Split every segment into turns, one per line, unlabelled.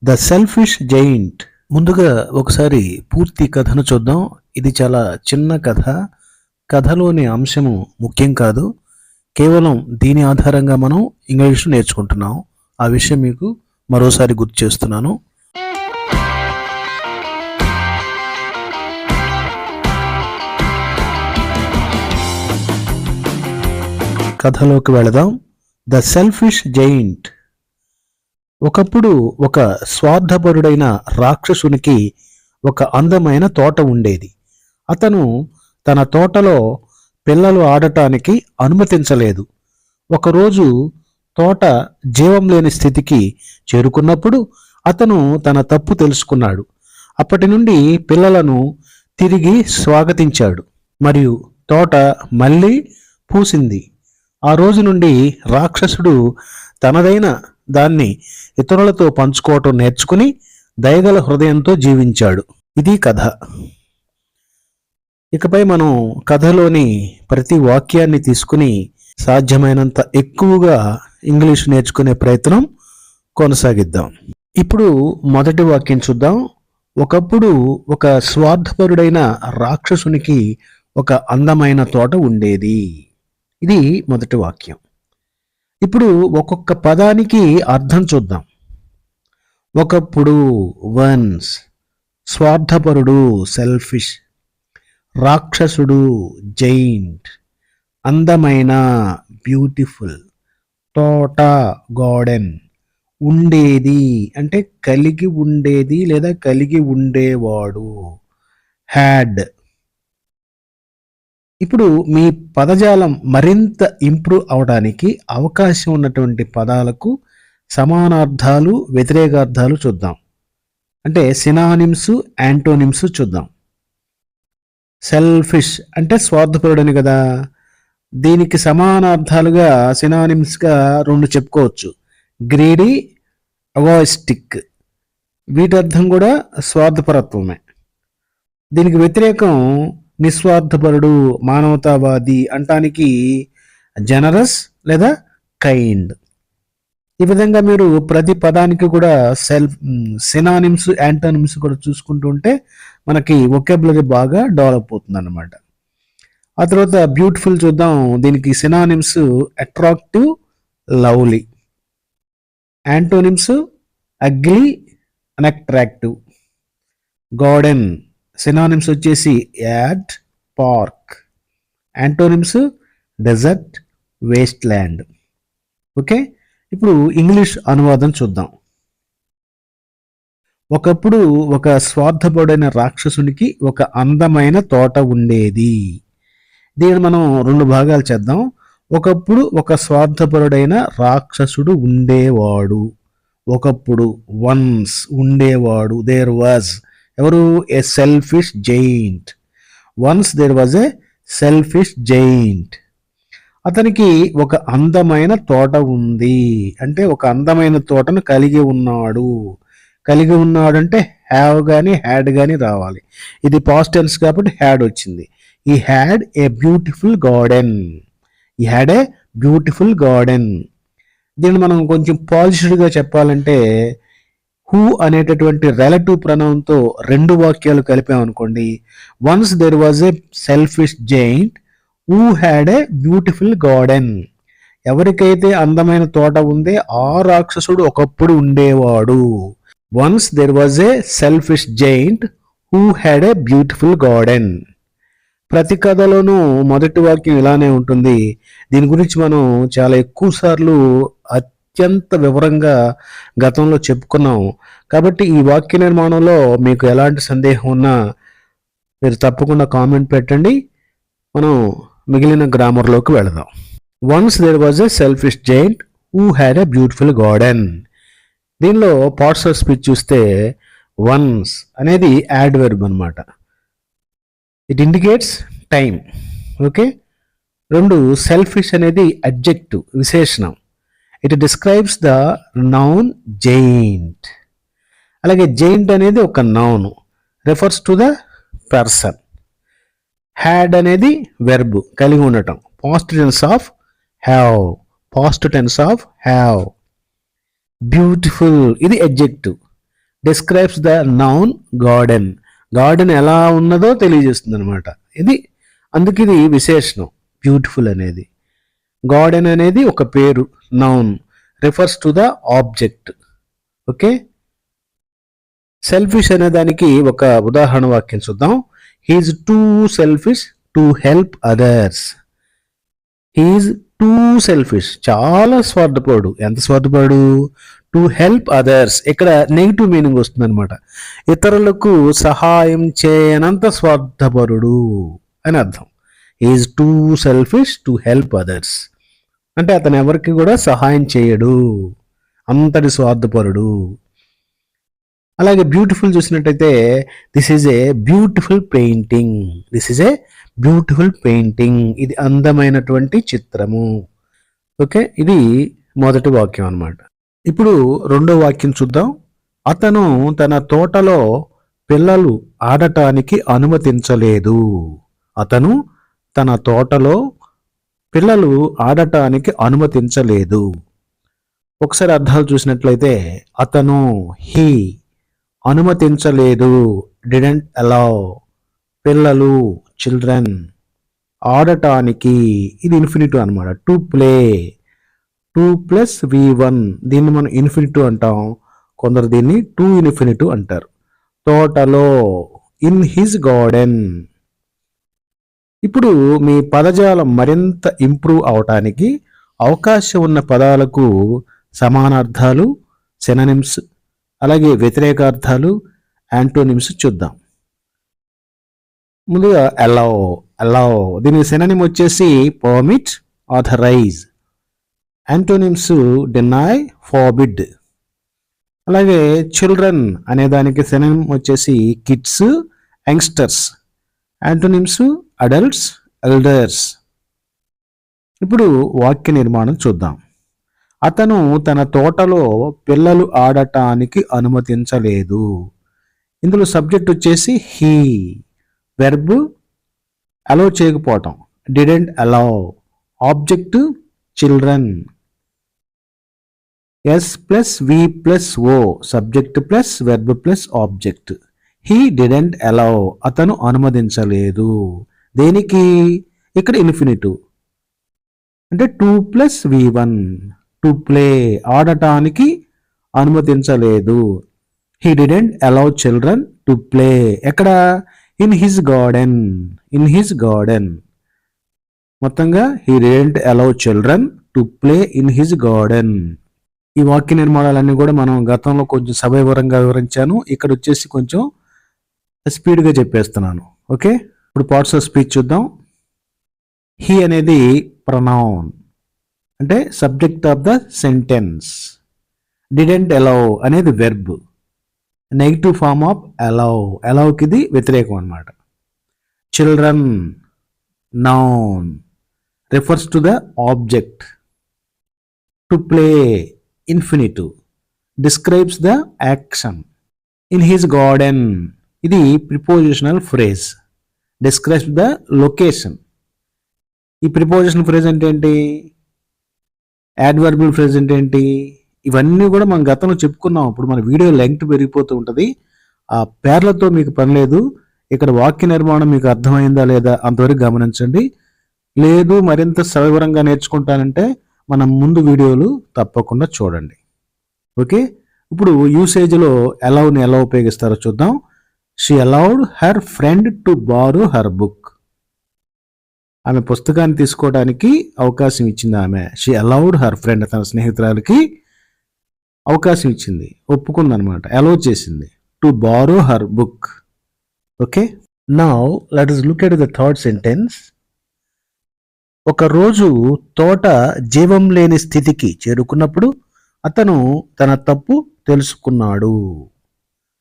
The selfish giant. ముందుగా ఒకసారి పూర్తి కథను చూద్దాం. ఇది చాలా చిన్న కథ. కథలోని అంశము ముఖ్యం కాదు, కేవలం దీని ఆధారంగా మనం ఇంగ్లీష్ నేర్చుకుంటున్నాం. ఆ విషయం మీకు మరోసారి గుర్తు చేస్తున్నాను. కథలోకి వెళదాం. The selfish giant. ఒకప్పుడు ఒక స్వార్థపరుడైన రాక్షసునికి ఒక అందమైన తోట ఉండేది. అతను తన తోటలో పిల్లలు ఆడటానికి అనుమతించలేదు. ఒకరోజు తోట జీవం లేని స్థితికి చేరుకున్నప్పుడు అతను తన తప్పు తెలుసుకున్నాడు. అప్పటి నుండి పిల్లలను తిరిగి స్వాగతించాడు మరియు తోట మళ్ళీ పూసింది. ఆ రోజు నుండి రాక్షసుడు తనదైన దాన్ని ఇతరులతో పంచుకోవటం నేర్చుకుని దయగల హృదయంతో జీవించాడు. ఇది కథ. ఇకపై మనం కథలోని ప్రతి వాక్యాన్ని తీసుకుని సాధ్యమైనంత ఎక్కువగా ఇంగ్లీష్ నేర్చుకునే ప్రయత్నం కొనసాగిద్దాం. ఇప్పుడు మొదటి వాక్యం చూద్దాం. ఒకప్పుడు ఒక స్వార్థపరుడైన రాక్షసునికి ఒక అందమైన తోట ఉండేది. ఇది మొదటి వాక్యం. ఇప్పుడు ఒక్కొక్క పదానికి అర్థం చూద్దాం. ఒకప్పుడు వన్స్, స్వార్థపరుడు సెల్ఫిష్, రాక్షసుడు జైంట్, అందమైన బ్యూటిఫుల్, తోట గార్డెన్, ఉండేది అంటే కలిగి ఉండేది లేదా కలిగి ఉండేవాడు, హ్యాడ్. ఇప్పుడు మీ పదజాలం మరింత ఇంప్రూవ్ అవడానికి అవకాశం ఉన్నటువంటి పదాలకు సమానార్థాలు, వ్యతిరేకార్థాలు చూద్దాం. అంటే సినానిమ్స్, యాంటోనిమ్స్ చూద్దాం. సెల్ఫిష్ అంటే స్వార్థపరుడని కదా, దీనికి సమానార్థాలుగా సినానిమ్స్గా రెండు చెప్పుకోవచ్చు. Greedy, egoistic. వీటి అర్థం కూడా స్వార్థపరత్వమే. దీనికి వ్యతిరేకం నిస్వార్థపరుడు, మానవతావాది అంటానికి జనరస్ లేదా కైండ్. ఈ విధంగా మీరు ప్రతి పదానికి కూడా సినానిమ్స్, యాంటోనిమ్స్ కూడా చూసుకుంటూ ఉంటే మనకి వొకాబులరీ బాగా డెవలప్ అవుతుంది అన్నమాట. ఆ తర్వాత బ్యూటిఫుల్ చూద్దాం. దీనికి synonyms attractive, lovely. Antonyms ugly, unattractive. Garden synonyms వచ్చేసి yard, park. Antonyms desert, waste land. Okay, ఇప్పుడు ఇంగ్లీష్ అనువాదం చూద్దాం. ఒకప్పుడు ఒక స్వార్థపరుడైన రాక్షసునికి ఒక అందమైన తోట ఉండేది. దీన్ని మనం రెండు భాగాలు చేద్దాం. ఒకప్పుడు ఒక స్వార్థపరుడైన రాక్షసుడు ఉండేవాడు. ఒకప్పుడు వన్స్, ఉండేవాడు. దేర్ వాజ్, ఎవరు? A selfish giant. Once there was a selfish giant. అతనికి ఒక అందమైన తోట ఉంది అంటే ఒక అందమైన తోటను కలిగి ఉన్నాడు. కలిగి ఉన్నాడు అంటే హ్యావ్ కానీ హ్యాడ్ కానీ రావాలి. ఇది పాస్ట్ టెన్స్ కాబట్టి హ్యాడ్ వచ్చింది. ఈ హ్యాడ్ ఏ బ్యూటిఫుల్ గార్డెన్. ఈ హ్యాడ్ ఏ బ్యూటిఫుల్ గార్డెన్. దీన్ని మనం కొంచెం పాలిష్డ్గా చెప్పాలంటే హూ అనేటటువంటి రిలేటివ్ ప్రొనౌన్తో రెండు వాక్యాలు కలిపామనుకోండి. Once there was a selfish giant who had a beautiful garden. ఎవరికైతే అందమైన తోట ఉందే ఆ రాక్షసుడు ఒకప్పుడు ఉండేవాడు. Once there was a selfish giant who had a beautiful garden. ప్రతి కథలోనూ మొదటి వాక్యం ఇలానే ఉంటుంది. దీని గురించి మనం చాలా ఎక్కువ సార్లు అత్యంత వివరంగా గతంలో చెప్పుకున్నాం. కాబట్టి ఈ వాక్య నిర్మాణంలో మీకు ఎలాంటి సందేహం ఉన్నా మీరు తప్పకుండా కామెంట్ పెట్టండి. మనం మిగిలిన గ్రామర్లోకి వెళదాం. Once there was a selfish giant who had a beautiful garden. దీనిలో పార్ట్స్ ఆఫ్ స్పీచ్ చూస్తే వన్స్ అనేది యాడ్ వెర్బ్ అనమాట. It indicates time. ఓకే. రెండు, సెల్ఫిష్ అనేది అడ్జెక్టివ్, విశేషణం. It describes the noun giant. అలాగే జైంట్ అనేది ఒక noun, refers to the person. Had అనేది వెర్బ్, కలిగి ఉండటం, past tense of have, past tense of have. Beautiful ఇది adjective, describes the noun garden. Garden ఎలా ఉన్నదో తెలియజేస్తుంది అనమాట. అందుకు ఇది విశేషణం బ్యూటిఫుల్ అనేది. గార్డెన్ అనేది ఒక పేరు, noun, refers to the object. Okay, selfish అనే దానికి ఒక ఉదాహరణ వాక్యం చూద్దాం. He's too selfish to help others. He's too selfish, చాలా స్వార్థపరుడు. ఎంత స్వార్థపరుడు? To help others. ఇక్కడ నెగిటివ్ మీనింగ్ వస్తుంది అనమాట. ఇతరులకు సహాయం చేయనంత స్వార్థపరుడు అని అర్థం. He's too selfish to help others అంటే అతను ఎవరికి కూడా సహాయం చేయడు, అంతటి స్వార్థపరుడు. అలాగే బ్యూటిఫుల్ చూసినట్టయితే this is a beautiful painting. This is a beautiful painting. ఇది అందమైనటువంటి చిత్రము. ఓకే, ఇది మొదటి వాక్యం అన్నమాట. ఇప్పుడు రెండో వాక్యం చూద్దాం. అతను తన తోటలో పిల్లలు ఆడటానికి అనుమతించలేదు. అతను తన తోటలో పిల్లలు ఆడటానికి అనుమతించలేదు. ఒకసారి అర్థాలు చూసినట్లయితే అతను హీ అనుమతించలేదు, డిడెంట్ అలౌ. పిల్లలు చిల్డ్రన్, ఆడటానికి ఇది ఇన్ఫినిటివ్ అనమాట. టు ప్లే, 2+V1 దీన్ని మనం ఇన్ఫినిటివ్ అంటాం, కొందరు దీన్ని టు ఇన్ఫినిటివ్ అంటారు. తోటలో, ఇన్ హిజ్ గార్డెన్. ఇప్పుడు మీ పదజాలం మరింత ఇంప్రూవ్ అవటానికి అవకాశం ఉన్న పదాలకు సమానార్థాలు, సినోనిమ్స్, అలాగే వ్యతిరేకార్థాలు, యాంటోనిమ్స్ చూద్దాం. ముందుగా అలౌ. అలౌ దీని సినోనిమ్ వచ్చేసి permit, authorise. Antonyms deny, forbid. అలాగే చిల్డ్రన్ అనే దానికి సినోనిమ్ వచ్చేసి kids, youngsters. Antonyms adults, elders. ఇప్పుడు వాక్య నిర్మాణం చూద్దాం. అతను తన తోటలో పిల్లలు ఆడటానికి అనుమతించలేదు. ఇందులో సబ్జెక్ట్ వచ్చేసి హీ, వెర్బ్ అలౌ చేయకపోవటం, didn't allow. Object children. S+V+O, subject plus verb plus object. He didn't allow, అతను అనుమతించలేదు. దేనికి? ఇక్కడ ఇన్ఫినిటివ్ అంటే 2+V1, టు ప్లే, ఆడటానికి అనుమతించలేదు. He didn't allow children to play. ఎక్కడ? In his garden. In his garden. మొత్తంగా he didn't allow children to play in his garden. ఈ వాక్య నిర్మాణాలన్నీ కూడా మనం గతంలో కొంచెం సవివరంగా వివరించాను. ఇక్కడ వచ్చేసి కొంచెం స్పీడ్గా చెప్పేస్తున్నాను. ఓకే, ఇప్పుడు పార్ట్స్ ఆఫ్ స్పీచ్ చూద్దాం. హీ అనేది ప్రొనౌన్ అంటే subject of the sentence. Didn't allow అనేది verb, negative form of allow. అలౌకి ఇది వ్యతిరేకం అన్నమాట. Children noun, refers to the object. To play infinitive, describes the action. In his garden ఇది prepositional phrase, describes the location. ఈ prepositional phrase అంటే ఏంటి? యాడ్వర్బల్ phrase అంటే ఏంటి? ఇవన్నీ కూడా మనం గతంలో చెప్పుకున్నాం. ఇప్పుడు మన వీడియో లెంగ్త్ పెరిగిపోతూ ఉంటుంది. ఆ పేర్లతో మీకు పని లేదు. ఇక్కడ వాక్య నిర్మాణం మీకు అర్థమైందా లేదా అంతవరకు గమనించండి. లేదు మరింత సవివరంగా నేర్చుకుంటానంటే మనం ముందు వీడియోలు తప్పకుండా చూడండి. ఓకే, ఇప్పుడు యూసేజ్లో అలౌని ఎలా ఉపయోగిస్తారో చూద్దాం. She allowed her friend to borrow her book. ఆమె పుస్తకాన్ని తీసుకోవడానికి అవకాశం ఇచ్చింది ఆమె. షీ అలౌడ్ హర్ ఫ్రెండ్, తన స్నేహితురాలకి అవకాశం ఇచ్చింది, ఒప్పుకుందనమాట, అలౌ చేసింది. To borrow her book. Okay, now let us look at the third sentence. ఒక రోజు తోట జీవం లేని స్థితికి చేరుకున్నప్పుడు అతను తన తప్పు తెలుసుకున్నాడు.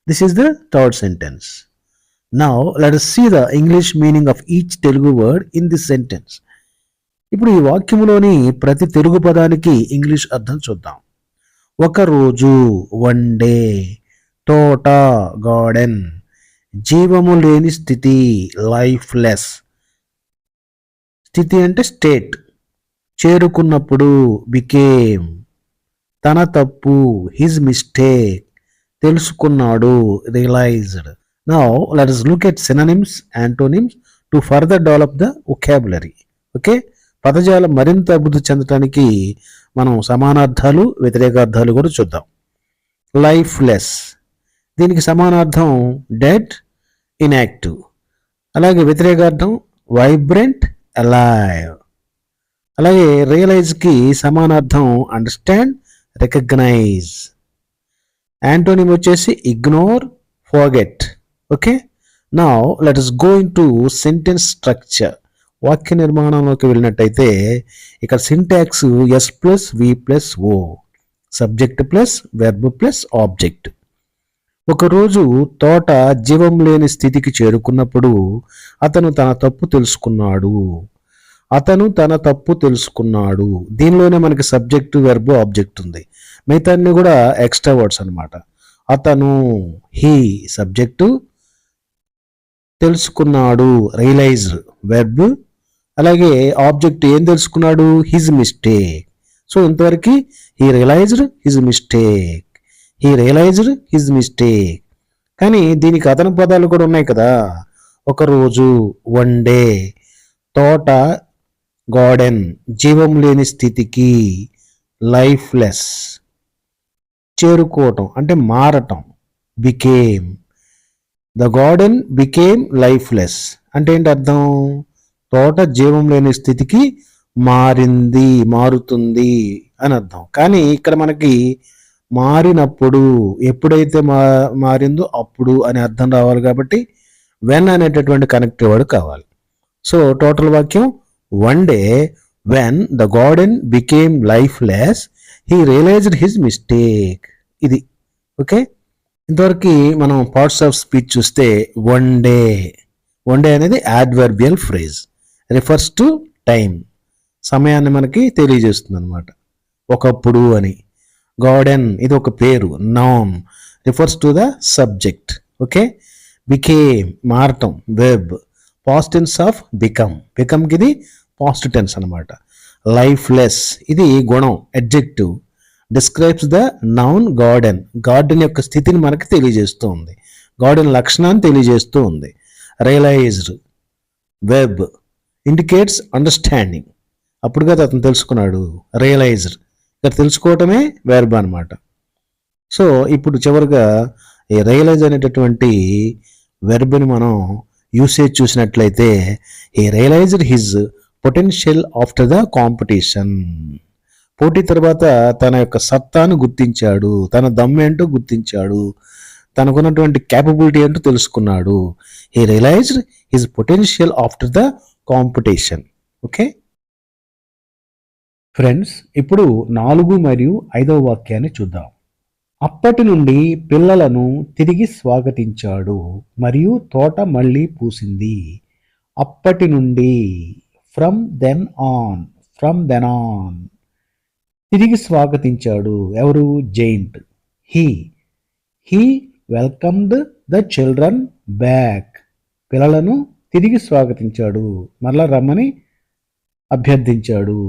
This is the third sentence. Now let us see the English meaning of each Telugu word in this sentence. ఇప్పుడు ఈ వాక్యములోని ప్రతి తెలుగు పదానికి ఇంగ్లీష్ అర్థం చూద్దాం. ఒక రోజు, వన్ డే. తోట, గార్డెన్. జీవము లేని స్థితి, లైఫ్లెస్. స్థితి అంటే స్టేట్. చేరుకున్నప్పుడు, బికేమ్. తన తప్పు, హిజ్ మిస్టేక్. తెలుసుకున్నాడు, realised. Now let us look at synonyms, antonyms to further develop the vocabulary. Okay, పదజాలం మరింత అభివృద్ధి చెందడానికి మనం సమానార్థాలు, వ్యతిరేకార్థాలు కూడా చూద్దాం. లైఫ్లెస్, దీనికి సమానార్థం డెడ్, ఇన్యాక్టివ్. అలాగే వ్యతిరేకార్థం వైబ్రెంట్, అలైవ్. అలాగే రియలైజ్కి సమానార్థం అండర్స్టాండ్, రికగ్నైజ్. యాంటోనిమ్ వచ్చేసి ignore, forget. Okay, now let us go into sentence structure. వాక్య నిర్మాణంలోకి వెళ్ళినట్టయితే ఇక్కడ syntax S plus V plus O, subject plus verb plus object. ఒకరోజు తోట జీవం లేని స్థితికి చేరుకున్నప్పుడు అతను తన తప్పు తెలుసుకున్నాడు. అతను తన తప్పు తెలుసుకున్నాడు, దీనిలోనే మనకి సబ్జెక్టు, వెర్బ్, ఆబ్జెక్ట్ ఉంది. మిగతా అన్ని కూడా ఎక్స్ట్రా వర్డ్స్ అనమాట. అతను, హీ సబ్జెక్టు, తెలుసుకున్నాడు రియలైజ్డ్ వెర్బ్, అలాగే ఆబ్జెక్ట్ ఏం తెలుసుకున్నాడు, హిజ్ మిస్టేక్. సో ఇంతవరకు he realised his mistake, he realised his mistake. కానీ దీనికి అదన పదాలు కూడా ఉన్నాయి కదా. ఒకరోజు, వన్ డే, తోట, గార్డెన్, జీవం లేని స్థితికి, లైఫ్లెస్, చేరుకోవటం అంటే మారటం, became. The garden became lifeless అంటే ఏంటి అర్థం, తోట జీవం లేని స్థితికి మారింది, మారుతుంది అని అర్థం. కానీ ఇక్కడ మనకి మారినప్పుడు, ఎప్పుడైతే మారిందో అప్పుడు అని అర్థం రావాలి కాబట్టి వెన్ అనేటటువంటి కనెక్టివ్ వర్డ్ కావాలి. సో టోటల్ వాక్యం, one day when the garden became lifeless he realised his mistake. ఇది ఓకే. ఇంతవరకు మనం పార్ట్స్ ఆఫ్ స్పీచ్ చూస్తే వన్ డే, వన్ డే అనేది adverbial phrase, refers to time, సమయాన్ని మనకి తెలియజేస్తుంది అనమాట, ఒకప్పుడు అని. గార్డెన్ ఇది ఒక పేరు, noun, refers to the subject. Okay. Became మారటం, verb, past tense of become, బికమ్కి ఇది పాస్ట్ టెన్స్ అనమాట. లైఫ్లెస్ ఇది గుణం, adjective, describes the noun garden, garden యొక్క స్థితిని మనకి తెలియజేస్తూ ఉంది, గార్డెన్ లక్షణాన్ని తెలియజేస్తూ ఉంది. రియలైజ్డ్ వెర్బ్, ఇండికేట్స్ అండర్స్టాండింగ్, అప్పుడు కదా అతను తెలుసుకున్నాడు, రియలైజ్డ్. ఇక్కడ తెలుసుకోవటమే వెర్బ్ అనమాట. సో ఇప్పుడు చివరిగా ఈ రియలైజ్ అనేటటువంటి వెర్బ్ని మనం యూసేజ్ చూసినట్లయితే, ఈ realised his potential after the competition, పోటీ తర్వాత తన యొక్క సత్తాను గుర్తించాడు, తన దమ్ ఏంటో గుర్తించాడు, తనకున్నటువంటి క్యాపబిలిటీ ఏంటో తెలుసుకున్నాడు. He realised his potential after the competition. Okay friends, ఇప్పుడు 4 మరియు 5వ వాక్యాన్ని చూద్దాం. అప్పటి నుండి పిల్లలను తిరిగి స్వాగతించాడు మరియు తోట మళ్ళీ పూసింది. అప్పటి నుండి, from then on, from then on. తిరిగి స్వాగతించాడు ఎవరు, giant. He welcomed the children back, పిల్లలను తిరిగి స్వాగతించాడు, మరలా రమ్మని అభ్యర్థించాడు.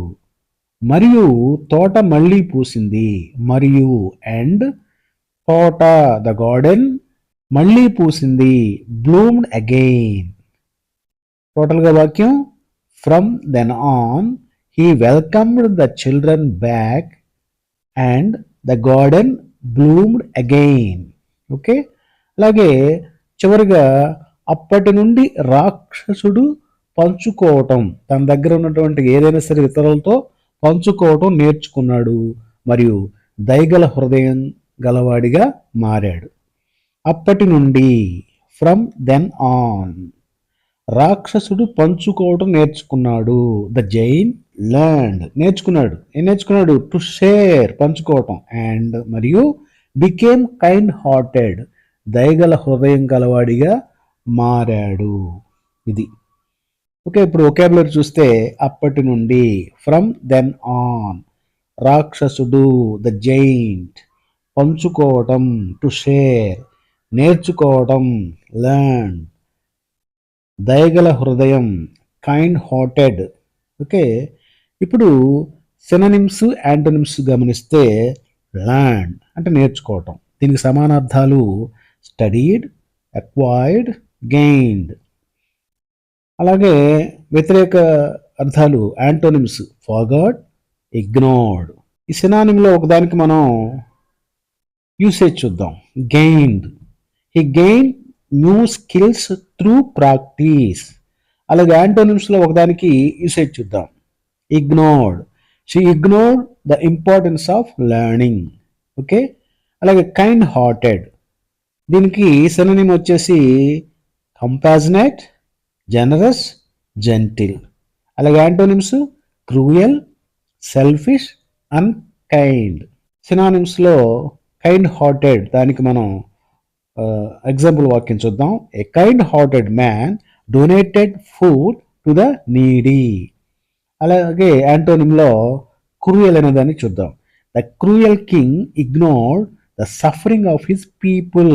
మరియు తోట మళ్ళీ పూసింది, మరియు అండ్ తోట, ద గార్డెన్, మళ్ళీ పూసింది, బ్లూమ్డ్ అగైన్. టోటల్గా వాక్యం, from then on he welcomed the children back and the garden bloomed again. Okay. అలాగే చివరిగా, అప్పటి నుండి రాక్షసుడు పంచుకోవటం, తన దగ్గర ఉన్నటువంటి ఏదైనా సరే ఇతరులతో పంచుకోవటం నేర్చుకున్నాడు మరియు దయగల హృదయం గలవాడిగా మారాడు. అప్పటి నుండి, ఫ్రమ్ దెన్ ఆన్, రాక్షసుడు పంచుకోవటం నేర్చుకున్నాడు. ద జైన్ లెర్న్డ్, నేర్చుకున్నాడు. ఏం నేర్చుకున్నాడు, టు షేర్, పంచుకోవటం. అండ్ మరియు బికేమ్ కైండ్ హార్టెడ్, దయగల హృదయం గలవాడిగా మారాడు. ఇది ఓకే. ఇప్పుడు వొకాబులరీ చూస్తే, అప్పటి నుండి, ఫ్రమ్ దెన్ ఆన్, రాక్షసుడు, ద జైంట్, పంచుకోవటం, టు షేర్, నేర్చుకోవటం, లెర్న్, దయగల హృదయం, కైండ్ హార్టెడ్. ఓకే. ఇప్పుడు సినోనిమ్స్, యాంటోనిమ్స్ గమనిస్తే, లెర్న్ అంటే నేర్చుకోవటం, దీనికి సమానార్థాలు స్టడీడ్, అక్వైర్డ్, గెయిన్డ్. అలాగే వ్యతిరేక అర్థాలు యాంటోనిమ్స్ ఫార్గాట్, ఇగ్నోర్డ్. ఈ సినానిమ్లో ఒకదానికి మనం యూసేజ్ చూద్దాం. Gained, he gain new skills through practice. అలాగే యాంటోనిమ్స్లో ఒకదానికి యూసేజ్ చూద్దాం. Ignored, she ignored the importance of learning. Okay. అలాగే కైండ్ హార్టెడ్, దీనికి సినోనిమ్ వచ్చేసి కంపాజనేట్, జనరస్, జెంటిల్. అలాగే యాంటోనిమ్స్ క్రూయల్, సెల్ఫిష్, అన్కైండ్. సినానిమ్స్లో కైండ్ హార్టెడ్ దానికి మనం ఎగ్జాంపుల్ వాక్యం చూద్దాం. A kind hearted man donated food to the needy. అలాగే యాంటోనిమ్లో క్రూయల్ అనే దాన్ని చూద్దాం. The cruel king ignored the suffering of his people.